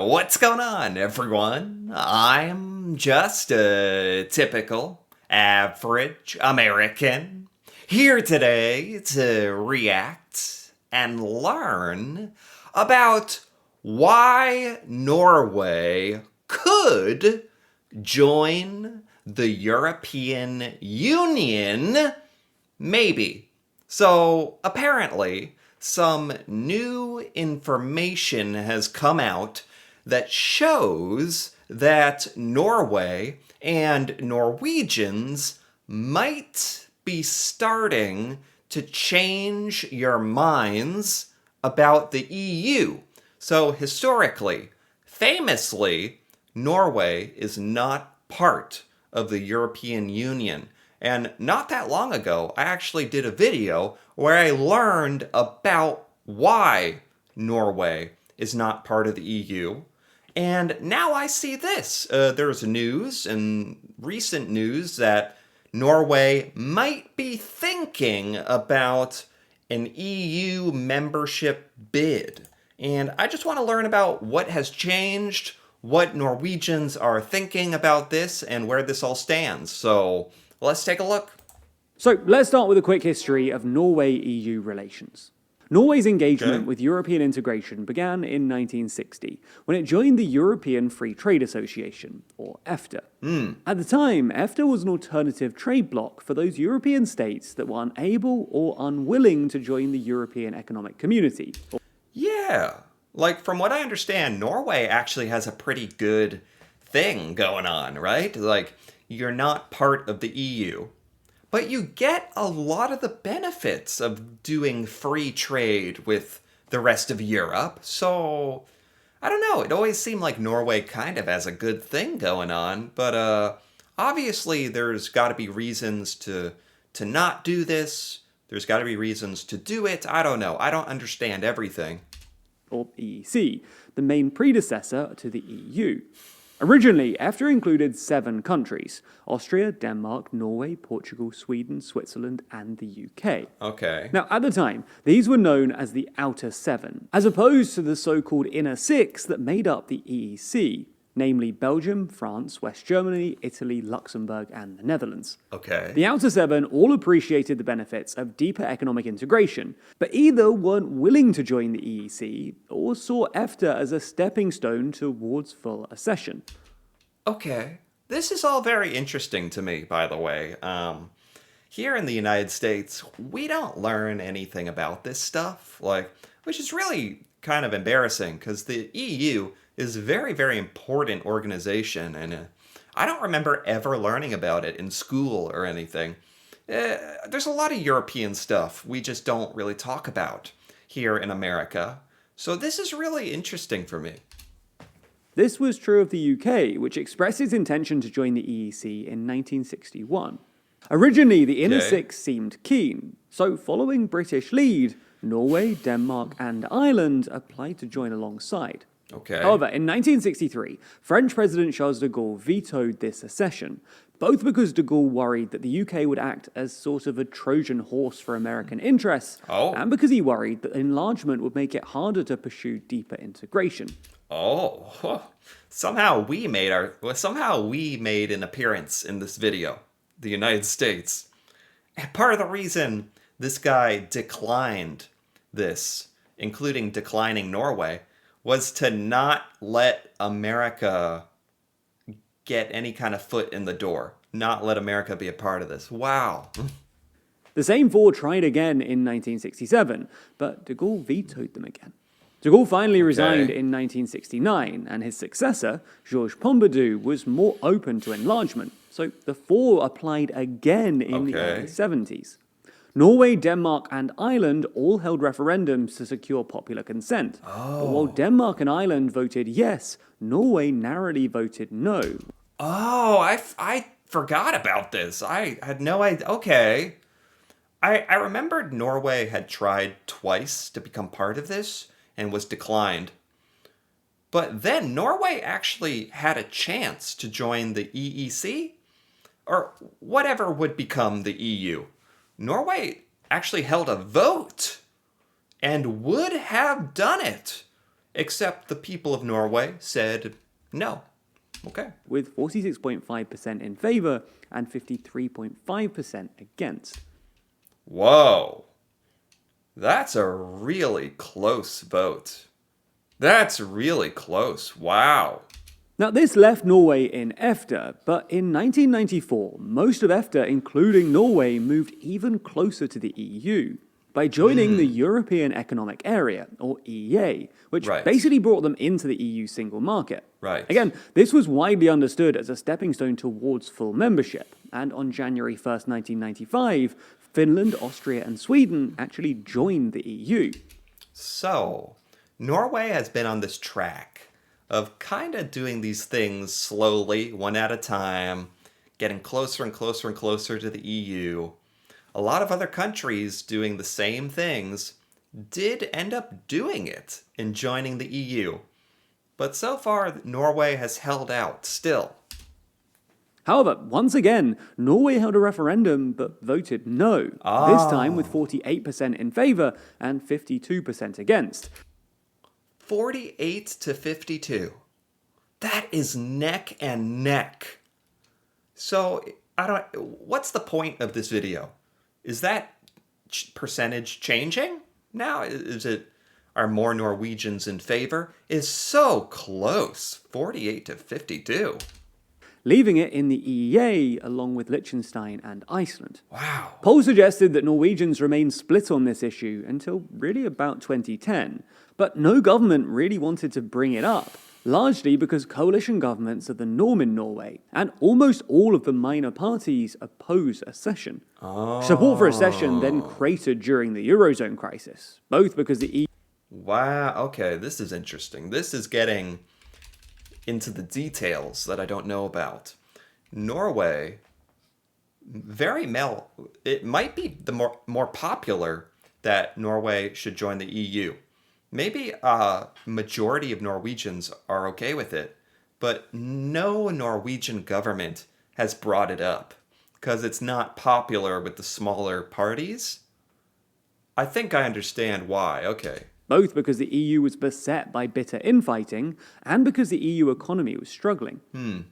What's going on, everyone? I'm just a typical, average American here today to react and learn about why Norway could join the European Union. Maybe. So, apparently, some new information has come out that shows that Norway and Norwegians might be starting to change your minds about the EU. So, historically, famously, Norway is not part of the European Union. And not that long ago, I actually did a video where I learned about why Norway is not part of the EU. And now I see this. There's news and recent news that Norway might be thinking about an EU membership bid. And I just want to learn about what has changed, what Norwegians are thinking about this, and where this all stands. So let's take a look. So let's start with a quick history of Norway-EU relations. Norway's engagement with European integration began in 1960, when it joined the European Free Trade Association, or EFTA. At the time, EFTA was an alternative trade bloc for those European states that were unable or unwilling to join the European Economic Community. Yeah, like from what I understand, Norway actually has a pretty good thing going on, right? Like, you're not part of the EU, but you get a lot of the benefits of doing free trade with the rest of Europe. So, I don't know, it always seemed like Norway kind of has a good thing going on, but obviously there's got to be reasons to not do this. There's got to be reasons to do it. I don't know. I don't understand everything. Or EEC, the main predecessor to the EU. Originally, EFTA included 7 countries: Austria, Denmark, Norway, Portugal, Sweden, Switzerland, and the UK. Okay. Now, at the time, these were known as the Outer 7, as opposed to the so-called Inner 6 that made up the EEC, namely Belgium, France, West Germany, Italy, Luxembourg, and the Netherlands. Okay. The Outer 7 all appreciated the benefits of deeper economic integration, but either weren't willing to join the EEC or saw EFTA as a stepping stone towards full accession. Okay. This is all very interesting to me, by the way. Here in the United States, we don't learn anything about this stuff, which is really kind of embarrassing because the EU is a very, very important organization, and I don't remember ever learning about it in school or anything. There's a lot of European stuff we just don't really talk about here in America, so this is really interesting for me. This was true of the UK, which expressed its intention to join the EEC in 1961. Originally, the Inner 6 seemed keen, so following British lead, Norway, Denmark, and Ireland applied to join alongside. Okay. However, in 1963, French President Charles de Gaulle vetoed this accession, both because de Gaulle worried that the UK would act as sort of a Trojan horse for American interests, and because he worried that enlargement would make it harder to pursue deeper integration. Somehow we made an appearance in this video, the United States. And part of the reason this guy declined this, including declining Norway, was to not let America get any kind of foot in the door. Not let America be a part of this. Wow. The same 4 tried again in 1967, but de Gaulle vetoed them again. De Gaulle finally resigned in 1969, and his successor, Georges Pompidou, was more open to enlargement, so the 4 applied again in the early 70s. Norway, Denmark, and Ireland all held referendums to secure popular consent. But while Denmark and Ireland voted yes, Norway narrowly voted no. I forgot about this. I had no idea. Okay. I remembered Norway had tried twice to become part of this and was declined. But then Norway actually had a chance to join the EEC, or whatever would become the EU. Norway actually held a vote and would have done it except the people of Norway said no. Okay. with 46.5% in favour and 53.5% against. Whoa. That's a really close vote. That's really close. Wow. Now, this left Norway in EFTA, but in 1994, most of EFTA, including Norway, moved even closer to the EU by joining the European Economic Area, or EEA, which Right. basically brought them into the EU single market. Right. Again, this was widely understood as a stepping stone towards full membership, and on January 1st, 1995, Finland, Austria, and Sweden actually joined the EU. So, Norway has been on this track of kind of doing these things slowly, one at a time, getting closer and closer and closer to the EU. A lot of other countries doing the same things did end up doing it in joining the EU. But so far, Norway has held out still. However, once again, Norway held a referendum but voted no, this time with 48% in favour and 52% against. 48 to 52. That is neck and neck. So, what's the point of this video? Is that percentage changing? Now, are more Norwegians in favor? Is so close, 48 to 52. Leaving it in the EEA along with Liechtenstein and Iceland. Wow. Polls suggested that Norwegians remained split on this issue until really about 2010, but no government really wanted to bring it up, largely because coalition governments are the norm in Norway, and almost all of the minor parties oppose accession. Support for accession then cratered during the Eurozone crisis, both because the EU Wow, okay, this is interesting. This is getting into the details that I don't know about. Norway, it might be the more popular that Norway should join the EU. Maybe a majority of Norwegians are okay with it, but no Norwegian government has brought it up because it's not popular with the smaller parties. I think I understand why. Okay. both because the EU was beset by bitter infighting and because the EU economy was struggling.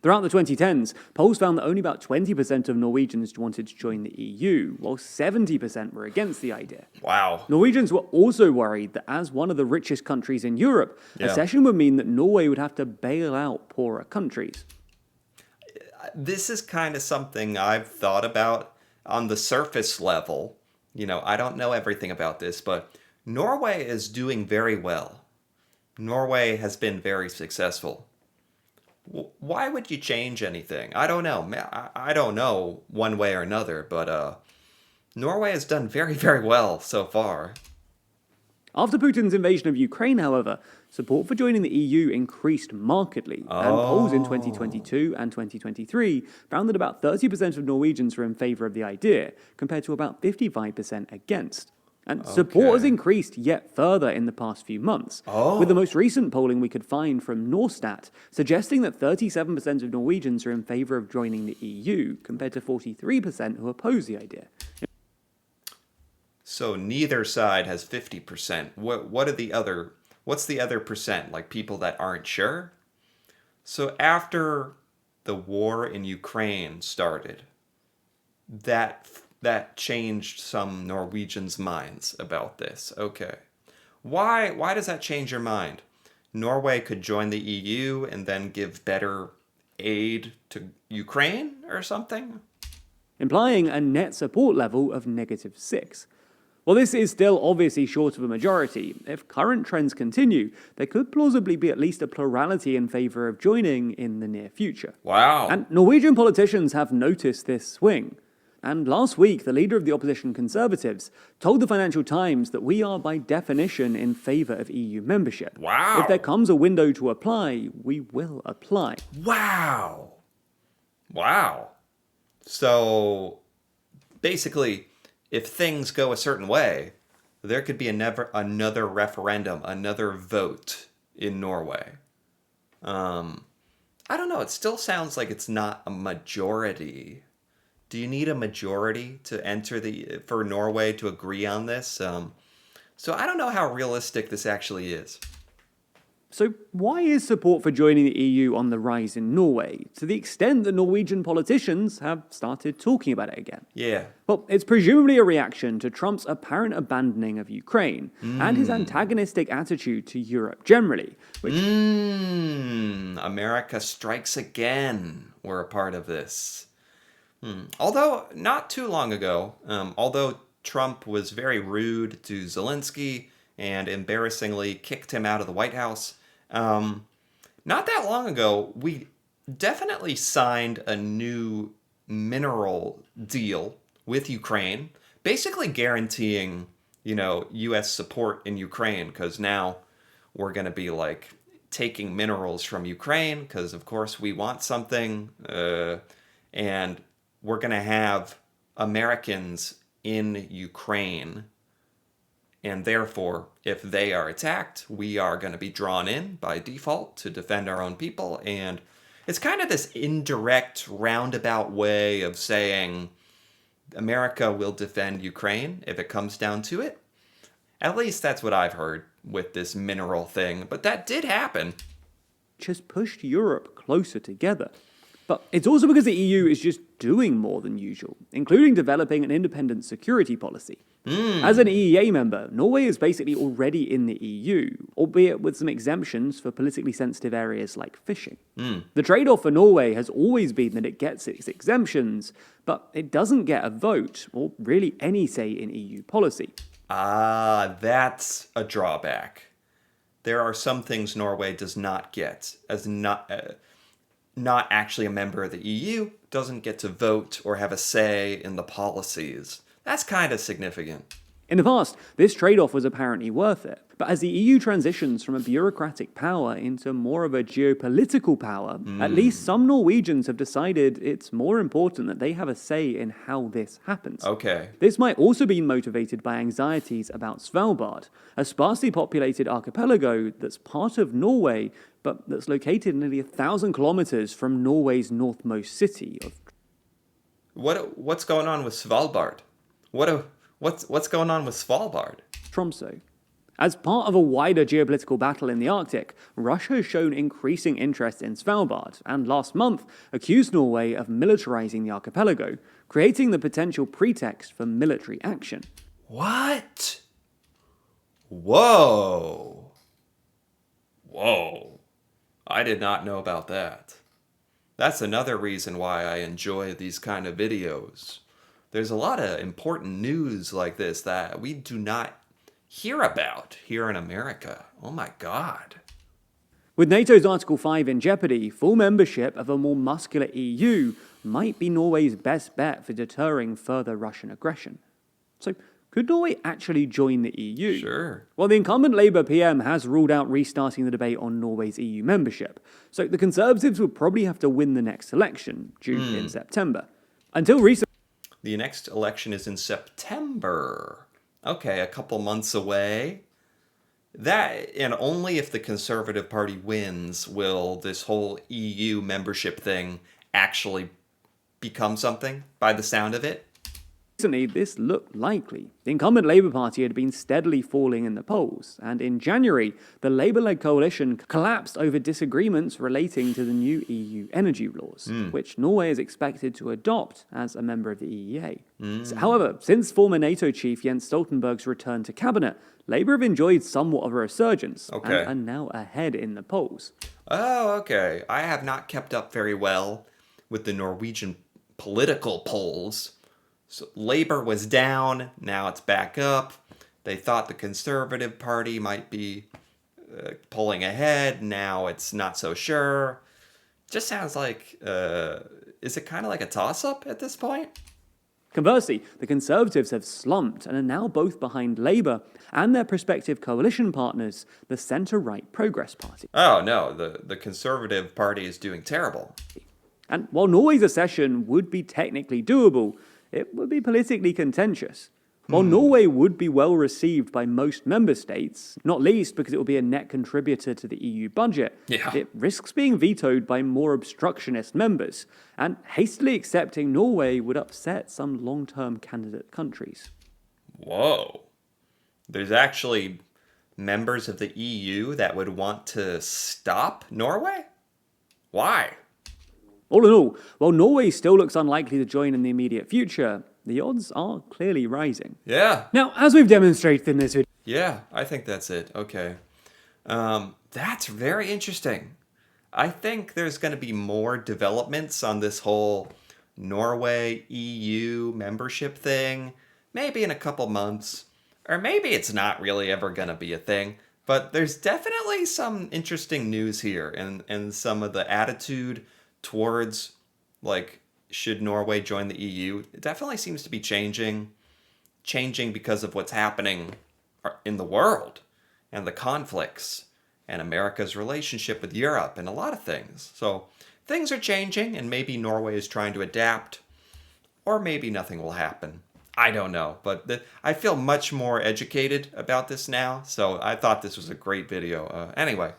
Throughout the 2010s, polls found that only about 20% of Norwegians wanted to join the EU, while 70% were against the idea. Wow. Norwegians were also worried that as one of the richest countries in Europe, accession would mean that Norway would have to bail out poorer countries. This is kind of something I've thought about on the surface level. You know, I don't know everything about this, but Norway is doing very well. Norway has been very successful. Why would you change anything? I don't know. I don't know one way or another, but Norway has done very, very well so far. After Putin's invasion of Ukraine, however, support for joining the EU increased markedly, and polls in 2022 and 2023 found that about 30% of Norwegians were in favour of the idea, compared to about 55% against. And support has increased yet further in the past few months, with the most recent polling we could find from Norstat suggesting that 37% of Norwegians are in favour of joining the EU, compared to 43% who oppose the idea. So neither side has 50%. What's the other percent? Like people that aren't sure? So after the war in Ukraine started, that changed some Norwegians' minds about this. Okay. Why does that change your mind? Norway could join the EU and then give better aid to Ukraine or something? Implying a net support level of -6. While this is still obviously short of a majority, if current trends continue, there could plausibly be at least a plurality in favour of joining in the near future. Wow. And Norwegian politicians have noticed this swing. And last week, the leader of the opposition Conservatives told the Financial Times that we are by definition in favour of EU membership. Wow. If there comes a window to apply, we will apply. Wow. Wow. So basically, if things go a certain way, there could be another referendum, another vote in Norway. I don't know. It still sounds like it's not a majority. Do you need a majority to for Norway to agree on this? So I don't know how realistic this actually is. So why is support for joining the EU on the rise in Norway, to the extent that Norwegian politicians have started talking about it again? Yeah. Well, it's presumably a reaction to Trump's apparent abandoning of Ukraine and his antagonistic attitude to Europe generally, which America strikes again. We're a part of this. Although, not too long ago, although Trump was very rude to Zelensky and embarrassingly kicked him out of the White House, not that long ago, we definitely signed a new mineral deal with Ukraine, basically guaranteeing, U.S. support in Ukraine, because now we're going to be like taking minerals from Ukraine, because of course we want something, and we're going to have Americans in Ukraine. And therefore, if they are attacked, we are going to be drawn in by default to defend our own people. And it's kind of this indirect, roundabout way of saying America will defend Ukraine if it comes down to it. At least that's what I've heard with this mineral thing. But that did happen. has pushed Europe closer together. But it's also because the EU is just doing more than usual, including developing an independent security policy. As an EEA member, Norway is basically already in the EU, albeit with some exemptions for politically sensitive areas like fishing. The trade-off for Norway has always been that it gets its exemptions, but it doesn't get a vote, or really any say in EU policy. That's a drawback. There are some things Norway does not get, as not actually a member of the EU, doesn't get to vote or have a say in the policies. That's kind of significant. In the past, this trade-off was apparently worth it, but as the EU transitions from a bureaucratic power into more of a geopolitical power, at least some Norwegians have decided it's more important that they have a say in how this happens. Okay. This might also be motivated by anxieties about Svalbard, a sparsely populated archipelago that's part of Norway, but that's located nearly 1,000 kilometers from Norway's northmost city of... What's going on with Svalbard? What's going on with Svalbard? Tromsø. As part of a wider geopolitical battle in the Arctic, Russia has shown increasing interest in Svalbard, and last month accused Norway of militarizing the archipelago, creating the potential pretext for military action. What? Whoa. I did not know about that. That's another reason why I enjoy these kind of videos. There's a lot of important news like this that we do not hear about here in America. Oh my God. With NATO's Article 5 in jeopardy, full membership of a more muscular EU might be Norway's best bet for deterring further Russian aggression. So, could Norway actually join the EU? Sure. Well, the incumbent Labour PM has ruled out restarting the debate on Norway's EU membership, so the Conservatives would probably have to win the next election, due in September. Until recently... The next election is in September. Okay, a couple months away. That, and only if the Conservative Party wins will this whole EU membership thing actually become something, by the sound of it. Recently, this looked likely. The incumbent Labour Party had been steadily falling in the polls, and in January, the Labour-led coalition collapsed over disagreements relating to the new EU energy laws, which Norway is expected to adopt as a member of the EEA. However, since former NATO chief Jens Stoltenberg's return to cabinet, Labour have enjoyed somewhat of a resurgence and are now ahead in the polls. Oh, okay. I have not kept up very well with the Norwegian political polls. So Labour was down, now it's back up. They thought the Conservative Party might be pulling ahead, now it's not so sure. Just sounds like, is it kind of like a toss-up at this point? Conversely, the Conservatives have slumped and are now both behind Labour and their prospective coalition partners, the centre-right Progress Party. Oh no, the Conservative Party is doing terrible. And while Norway's accession would be technically doable, it would be politically contentious. While Norway would be well received by most member states, not least because it will be a net contributor to the EU budget, it risks being vetoed by more obstructionist members, and hastily accepting Norway would upset some long-term candidate countries. Whoa. There's actually members of the EU that would want to stop Norway? Why? All in all, while Norway still looks unlikely to join in the immediate future, the odds are clearly rising. Yeah. Now, as we've demonstrated in this video, Yeah, I think that's it. Okay. That's very interesting. I think there's going to be more developments on this whole Norway EU membership thing, maybe in a couple months, or maybe it's not really ever going to be a thing. But there's definitely some interesting news here, and some of the attitude towards, like, should Norway join the EU, it definitely seems to be changing because of what's happening in the world and the conflicts and America's relationship with Europe and a lot of things. So things are changing, and maybe Norway is trying to adapt, or maybe nothing will happen. I don't know, but I feel much more educated about this now, so I thought this was a great video. Anyway,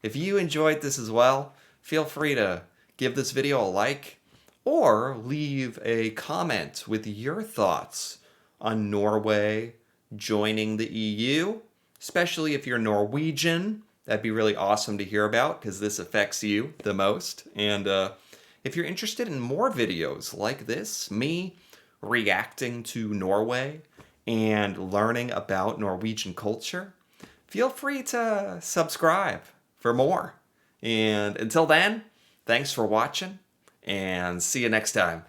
if you enjoyed this as well, feel free to give this video a like or leave a comment with your thoughts on Norway joining the EU, especially if you're Norwegian. That'd be really awesome to hear about because this affects you the most. And if you're interested in more videos like this, me reacting to Norway and learning about Norwegian culture, feel free to subscribe for more. And until then, thanks for watching, and see you next time.